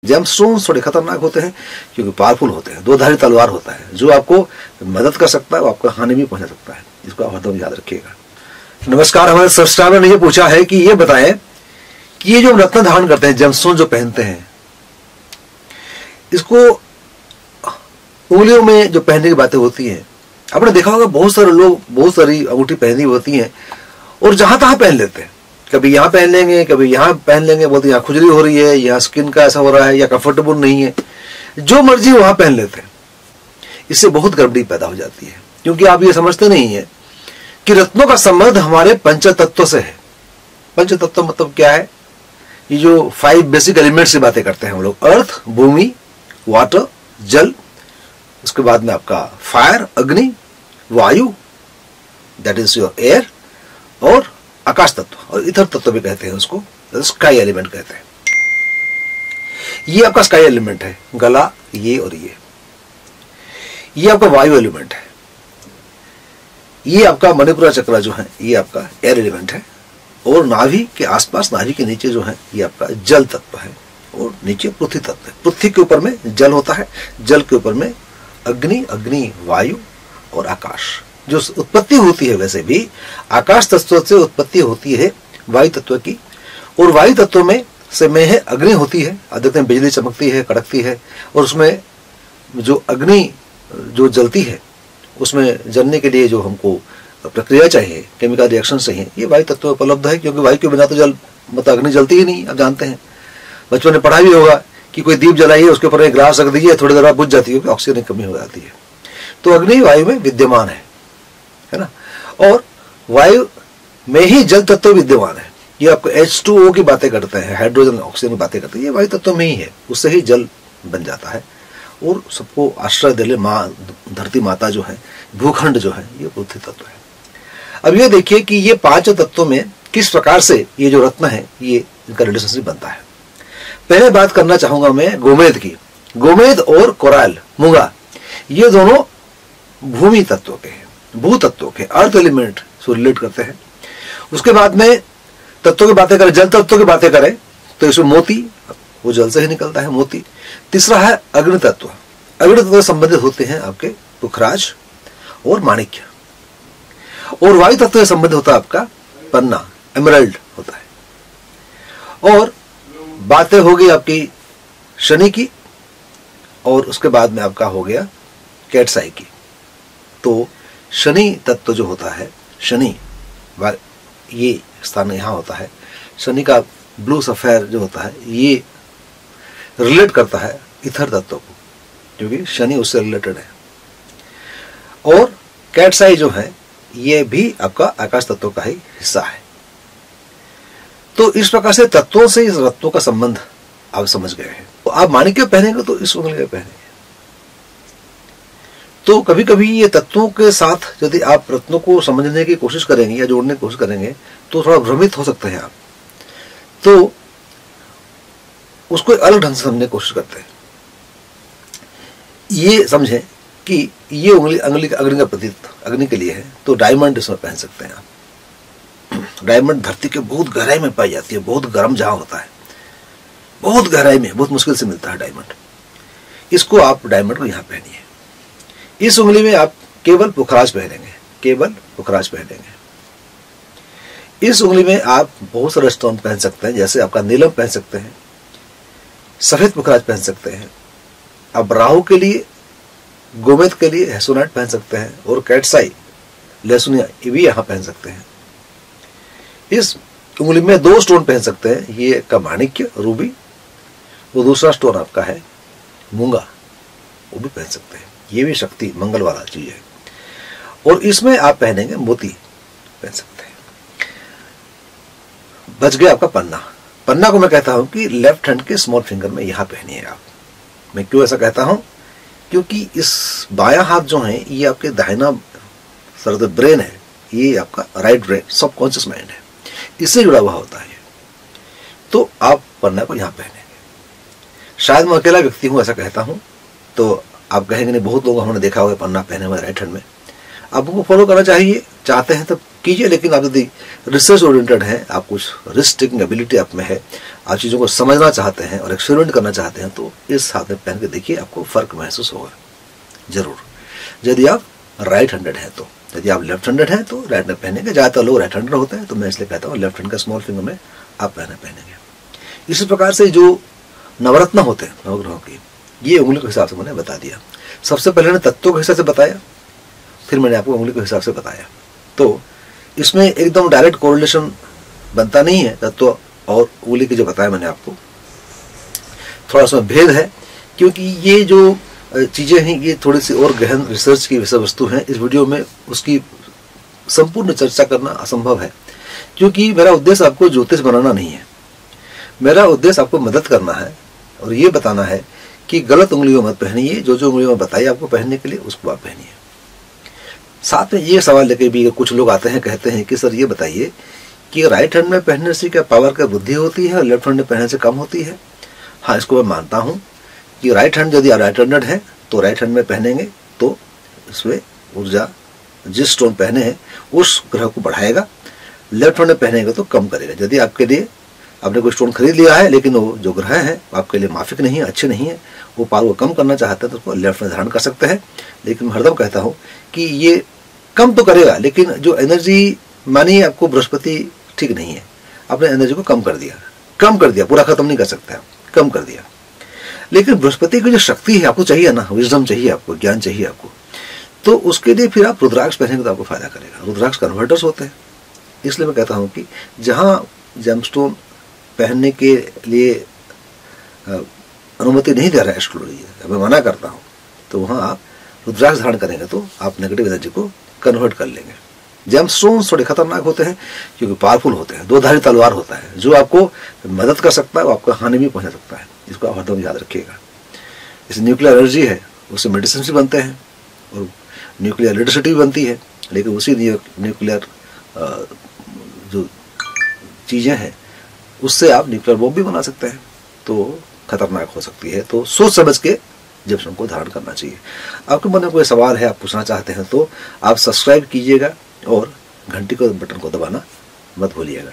Gemstones थोड़े खतरनाक होते हैं क्योंकि पावरफुल होते हैं, दो धारी तलवार होता है जो आपको मदद कर सकता है, वो आपको हानि भी पहुंचा सकता है, इसको आप हरदम याद रखिएगा। नमस्कार, हमारे सब्सक्राइबर ने ये पूछा है कि ये बताएं कि ये जो रत्न धारण करते हैं, जेमस्टोन जो पहनते हैं, इसको उंगलियों में जो पहनने की बातें होती हैं, आपने देखा होगा बहुत सारे लोग बहुत सारी अंगूठी पहनी होती हैं और जहां तहां पहन लेते हैं, कभी यहां पहन लेंगे कभी यहां पहन लेंगे, बोलते यहाँ खुजली हो रही है, यहाँ स्किन का ऐसा हो रहा है या कंफर्टेबल नहीं है, जो मर्जी वहां पहन लेते हैं। इससे बहुत गड़बड़ी पैदा हो जाती है क्योंकि आप ये समझते नहीं है कि रत्नों का संबंध हमारे पंचतत्व से है। पंचतत्व मतलब क्या है? ये जो 5 बेसिक एलिमेंट्स की बातें करते हैं हम लोग, अर्थ, भूमि, वाटर, जल, उसके बाद में आपका फायर, अग्नि, वायु, दैट इज योर एयर, और आकाश तत्व और इथर तत्व भी कहते हैं उसको, स्काई एलिमेंट कहते हैं। ये आपका स्काई एलिमेंट है, गला ये और ये आपका वायु एलिमेंट है, ये आपका मणिपुरा चक्र जो है ये आपका एयर एलिमेंट है, और नाभि के आसपास, नाभि के नीचे जो है ये आपका जल तत्व है, और नीचे पृथ्वी तत्व है। पृथ्वी के ऊपर में जल होता है, जल के ऊपर में अग्नि, अग्नि वायु और आकाश। जो उत्पत्ति होती है वैसे भी आकाश तत्व से उत्पत्ति होती है वायु तत्व की, और वायु तत्व में से में है अग्नि होती है, अधिकतर बिजली चमकती है, कड़कती है, और उसमें जो अग्नि जो जलती है उसमें जलने के लिए जो हमको प्रक्रिया चाहिए, केमिकल रिएक्शन चाहिए, ये वायु तत्व उपलब्ध है, क्योंकि वायु के बिना तो जल मतलब अग्नि जलती ही नहीं। आप जानते हैं, बचपन ने पढ़ा भी होगा कि कोई दीप जलाइए, उसके ऊपर एक ग्लास रख दीजिए, थोड़ी देर बाद बुझ जाती है क्योंकि ऑक्सीजन की कमी हो जाती है। तो अग्नि वायु में विद्यमान है ना, और वायु में ही जल तत्व विद्यमान है। ये आपको H2O की बातें करते हैं, हाइड्रोजन ऑक्सीजन की बातें करते हैं, ये वायु तत्व में ही है, उससे ही जल बन जाता है और सबको आश्रय देने माँ धरती माता जो है, भूखंड जो है, ये पृथ्वी तत्व है। अब ये देखिए कि ये 5 तत्वों में किस प्रकार से ये जो रत्न है ये इनका रिलेशनशिप बनता है। पहले बात करना चाहूंगा मैं गोमेद की। गोमेद और कोराइल, मूंगा, ये दोनों भूमि तत्व के हैं, भू तत्व के, अर्थ एलिमेंट से रिलेट करते हैं। उसके बाद में तत्वों की बातें करें, जल तत्व की बातें करें तो इसमें मोती, वो जल से ही निकलता है मोती। तीसरा है अग्नि तत्व। अग्नि तत्व से संबंधित होते हैं आपके पुखराज और माणिक्य, और वायु तत्व से संबंधित होता है आपका पन्ना, एमरल्ड होता है। और बातें हो गई आपकी शनि की, और उसके बाद में आपका हो गया कैटसाई की। तो शनि तत्व जो होता है, शनि ये स्थान यहाँ होता है, शनि का ब्लू सफेयर जो होता है ये रिलेट करता है इथर तत्व को, क्योंकि शनि उससे रिलेटेड है। और कैटसाई जो है ये भी आपका आकाश तत्व का ही हिस्सा है। तो इस प्रकार से तत्वों से इस रत्नों का संबंध आप समझ गए हैं। तो आप माणिक्य पहनेंगे तो इस उंगली में पहनेंगे। तो कभी कभी ये तत्वों के साथ यदि आप रत्नों को समझने की कोशिश करेंगे या जोड़ने की कोशिश करेंगे तो थोड़ा भ्रमित हो सकते हैं आप, तो उसको अलग ढंग से समझने की कोशिश करते हैं। ये समझें कि ये उंगली अग्नि का प्रतीक अग्नि के लिए है, तो डायमंड इसमें पहन सकते हैं आप। डायमंड धरती के बहुत गहराई में पाई जाती है, बहुत गर्म जहां होता है, बहुत गहराई में, बहुत मुश्किल से मिलता है डायमंड। इसको आप डायमंड को यहां पहनिए। इस उंगली में आप केवल पुखराज पहनेंगे, केवल पुखराज पहनेंगे। इस उंगली में आप बहुत सारे स्टोन पहन सकते हैं, जैसे आपका नीलम पहन सकते हैं, सफेद पुखराज पहन सकते हैं। आप राहु के लिए, गोमेद के लिए हेसोनाइट पहन सकते हैं, और कैटसाई, लहसुनिया ये भी यहां पहन सकते हैं। इस उंगली में 2 स्टोन पहन सकते हैं, ये का माणिक्य रूबी, वो दूसरा स्टोन आपका है मूंगा, वो भी पहन सकते हैं। ये भी शक्ति मंगल वाला चीज है। और इसमें आप पहनेंगे मोती पहन सकते हैं। बच गया आपका पन्ना। पन्ना को मैं कहता हूं कि लेफ्ट हैंड के स्मॉल फिंगर में यहां पहनिए आप। मैं क्यों ऐसा कहता हूं? क्योंकि इस बायां हाथ जो है ये आपके दाहिना सर ब्रेन है, ये आपका राइट ब्रेन, सबकॉन्शियस माइंड है, इससे जुड़ा हुआ होता है। तो आप पन्ना को यहां पहनेंगे। शायद मैं अकेला व्यक्ति हूं ऐसा कहता हूं, तो आप कहेंगे नहीं, बहुत लोग हमने देखा हुआ पन्ना पहने हुए राइट हैंड में। आपको फॉलो करना चाहिए, चाहते हैं तो कीजिए, लेकिन आप यदि रिसर्च ओरिएंटेड हैं, आप कुछ रिस्क टेकिंग एबिलिटी आप में है, आप चीज़ों को समझना चाहते हैं और एक्सपेरिमेंट करना चाहते हैं, तो इस हाथ में पहन के देखिए, आपको फ़र्क महसूस होगा जरूर। यदि आप राइट हैंडेड हैं तो, यदि आप लेफ्ट हैंडेड हैं तो राइट में पहनेंगे। ज़्यादातर लोग राइट हैंडेड होते हैं, तो मैं इसलिए कहता हूँ लेफ्ट हैंड का स्मॉल फिंगर में आप पहनेंगे। इसी प्रकार से जो नवरत्न होते हैं नवग्रहों की, ये उंगली के हिसाब से मैंने बता दिया। सबसे पहले मैंने तत्वों के हिसाब से बताया, फिर मैंने आपको उंगली के हिसाब से बताया। तो इसमें एकदम डायरेक्ट कोरिलेशन बनता नहीं है तत्व और उंगली की जो बताया मैंने आपको, थोड़ा सा भेद है, क्योंकि ये जो चीज़ें हैं ये थोड़ी सी और गहन रिसर्च की विषय वस्तु हैं। इस वीडियो में उसकी संपूर्ण चर्चा करना असंभव है, क्योंकि मेरा उद्देश्य आपको ज्योतिष बनाना नहीं है। मेरा उद्देश्य आपको मदद करना है और ये बताना है कि गलत उंगलियों मत पहनिए, जो उंगलियों में बताइए आपको पहनने के लिए उसको आप पहनिए। साथ में ये सवाल लेके भी कुछ लोग आते हैं, कहते हैं कि सर ये बताइए कि राइट हैंड में पहनने से क्या पावर का वृद्धि होती है और लेफ्ट हैंड में पहनने से कम होती है? हाँ, इसको मैं मानता हूँ कि राइट हैंड, यदि आप राइट हैंडेड हैं तो राइट हैंड में पहनेंगे तो इसमें ऊर्जा, जिस स्टोन पहने हैं उस ग्रह को बढ़ाएगा, लेफ्ट हैंड में पहनेंगे तो कम करेगा। यदि आपके लिए आपने कोई स्टोन खरीद लिया है लेकिन वो जो ग्रह है आपके लिए माफिक नहीं है, अच्छे नहीं है, वो पावर को कम करना चाहते हैं तो उसको लेफ्ट में धारण कर सकते हैं। लेकिन मैं हरदम कहता हूँ कि ये कम तो करेगा, लेकिन जो एनर्जी, मानिए आपको बृहस्पति ठीक नहीं है, आपने एनर्जी को कम कर दिया, पूरा खत्म नहीं कर सकते आप, कम कर दिया, लेकिन बृहस्पति की जो शक्ति है आपको चाहिए ना, विजडम चाहिए आपको, ज्ञान चाहिए आपको, तो उसके लिए फिर आप रुद्राक्ष पहनेंगे तो आपको फायदा करेगा। रुद्राक्ष कन्वर्टर्स होते हैं, इसलिए मैं कहता हूँ कि जहाँ जेमस्टोन पहनने के लिए अनुमति नहीं दे रहा है एस्ट्रोलॉजी, मैं मना करता हूँ, तो वहाँ आप रुद्राक्ष धारण करेंगे तो आप नेगेटिव एनर्जी को कन्वर्ट कर लेंगे। जेमस्टोन्स थोड़े खतरनाक होते हैं क्योंकि पावरफुल होते हैं, दो धारी तलवार होता है, जो आपको मदद कर सकता है वो आपको हानि भी पहुंचा सकता है, इसको आप हरदम याद रखिएगा। जैसे न्यूक्लियर एनर्जी है, उससे मेडिसिन भी बनते हैं और न्यूक्लियर इलेक्ट्रिसिटी भी बनती है, लेकिन उसी न्यूक्लियर जो चीज़ें हैं उससे आप न्यूक्लियर बॉम्ब भी बना सकते हैं, तो खतरनाक हो सकती है। तो सोच समझ के जेमस्टोन को धारण करना चाहिए। आपके मन में कोई सवाल है, आप पूछना चाहते हैं तो आप सब्सक्राइब कीजिएगा और घंटी को बटन को दबाना मत भूलिएगा।